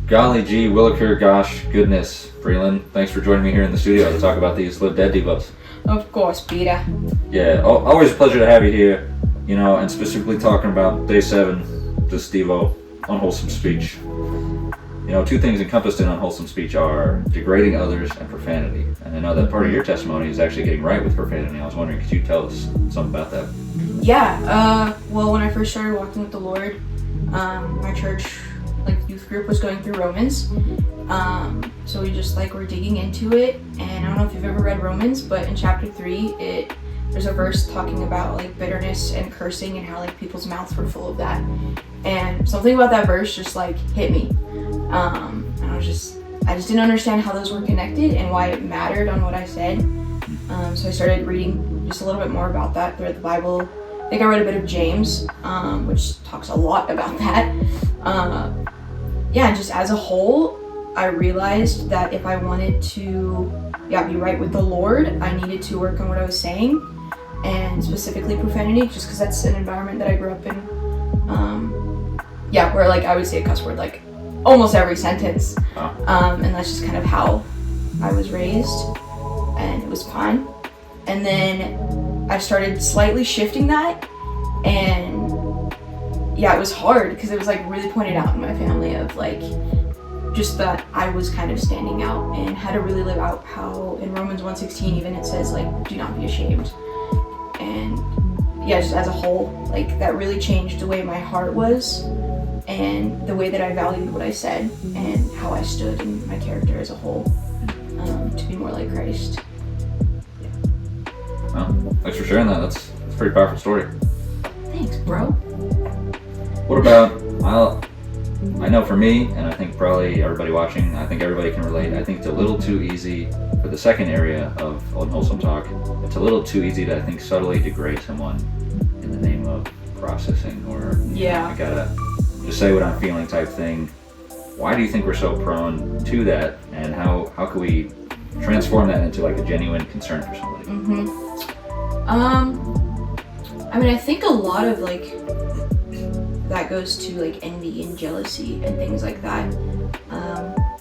Golly gee, Williker, gosh, goodness, Brilyn, thanks for joining me here in the studio to talk about these LiveDead devos. Of course, Peter. Yeah, always a pleasure to have you here, and specifically talking about Day 7, this devo, unwholesome speech. Two things encompassed in unwholesome speech are degrading others and profanity. And I know that part of your testimony is actually getting right with profanity. I was wondering, could you tell us something about that? Yeah, well, when I first started walking with the Lord, my church, youth group was going through Romans. So we just, were digging into it. And I don't know if you've ever read Romans, but in chapter 3, there's a verse talking about, bitterness and cursing and how, people's mouths were full of that. And something about that verse just, hit me. And I just didn't understand how those were connected and why it mattered on what I said. So I started reading just a little bit more about that throughout the Bible. I think I read a bit of James, which talks a lot about that. Just as a whole, I realized that if I wanted to be right with the Lord, I needed to work on what I was saying, and specifically profanity, just because that's an environment that I grew up in. Where I would say a cuss word almost every sentence. And that's just kind of how I was raised, and it was fine. And then I started slightly shifting that, and it was hard because it was really pointed out in my family of just that I was kind of standing out and had to really live out how in Romans 1:16 even it says do not be ashamed. And just as a whole, that really changed the way my heart was and the way that I valued what I said and how I stood in my character as a whole, to be more like Christ. Well, thanks for sharing that. That's a pretty powerful story. Thanks, bro. What about, I know for me, and I think probably everybody watching, I think everybody can relate, I think it's a little too easy for the second area of unwholesome talk. It's a little too easy to, I think, subtly degrade someone in the name of processing or I gotta just say what I'm feeling type thing. Why do you think we're so prone to that, and how can we transform that into a genuine concern for somebody? I think a lot of that goes to envy and jealousy and things like that.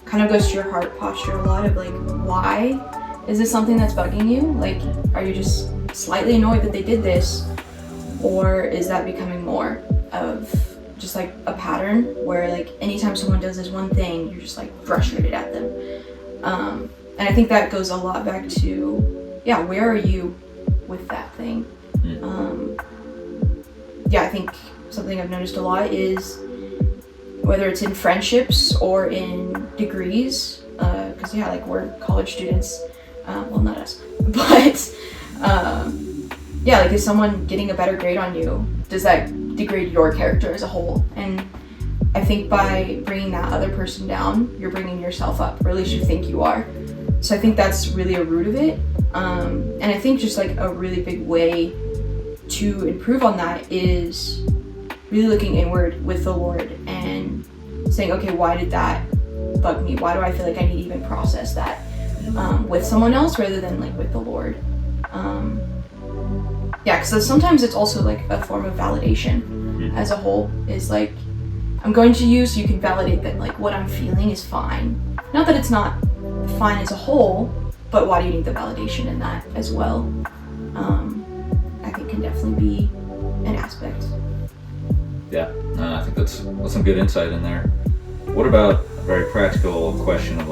Kind of goes to your heart posture a lot of why is this something that's bugging you? Are you just slightly annoyed that they did this, or is that becoming more of just a pattern where anytime someone does this one thing, you're just frustrated at them? And I think that goes a lot back to where are you with that thing? I think something I've noticed a lot is whether it's in friendships or in degrees, because we're college students, well, not us, but is someone getting a better grade on you, does that degrade your character as a whole? And I think by bringing that other person down, you're bringing yourself up, or at least you think you are. So I think that's really a root of it. And I think just a really big way to improve on that is really looking inward with the Lord and saying, okay, why did that bug me? Why do I feel I need to even process that with someone else rather than with the Lord? Because sometimes it's also a form of validation as a whole, is I'm going to you so you can validate that what I'm feeling is fine. Not that it's not fine as a whole, but why do you need the validation in that as well? I think can definitely be an aspect. Yeah, I think that's some good insight in there. What about a very practical question of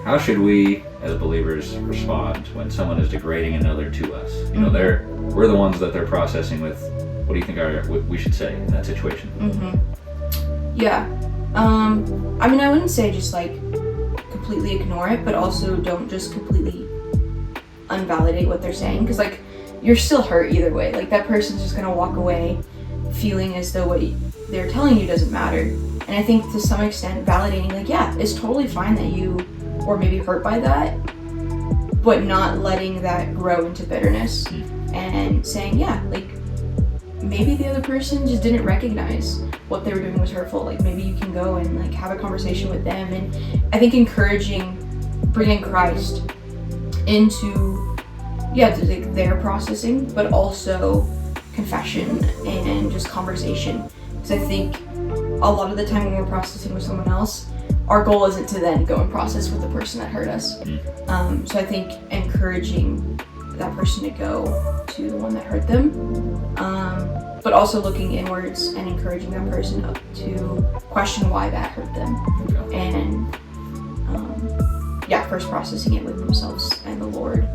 how should we as believers respond when someone is degrading another to us? We're the ones that they're processing with. What do you think we should say in that situation? I wouldn't say just completely ignore it, but also don't just completely unvalidate what they're saying, because you're still hurt either way. That person's just gonna walk away feeling as though what they're telling you doesn't matter. And I think to some extent validating it's totally fine that you were maybe hurt by that, but not letting that grow into bitterness and saying maybe the other person just didn't recognize what they were doing was hurtful. Maybe you can go and have a conversation with them. And I think bringing Christ into their processing, but also confession and just conversation. Because I think a lot of the time when we're processing with someone else, our goal isn't to then go and process with the person that hurt us. So I think encouraging that person to go to the one that hurt them, but also looking inwards and encouraging that person to question why that hurt them, and first processing it with themselves and the Lord,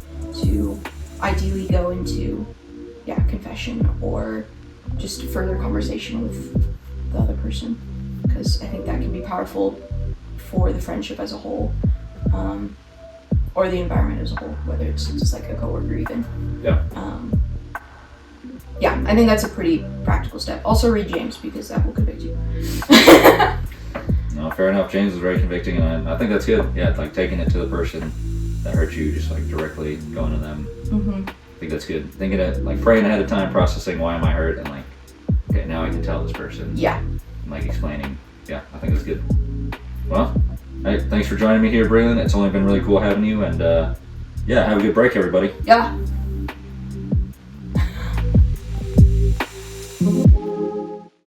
to ideally go into confession or just further conversation with the other person, because I think that can be powerful for the friendship as a whole, or the environment as a whole, whether it's just like a coworker even. I think that's a pretty practical step. Also read James, because that will convict you. No, fair enough. James is very convicting, and I think that's good. Yeah, like taking it to the person that hurt you, just like directly going to them. I think that's good. Thinking it, like praying ahead of time, processing why am I hurt, and like, okay, now I can tell this person. And like explaining. Yeah, I think that's good. Well, hey, thanks for joining me here, Brilyn. It's only been really cool having you, and have a good break, everybody. Yeah.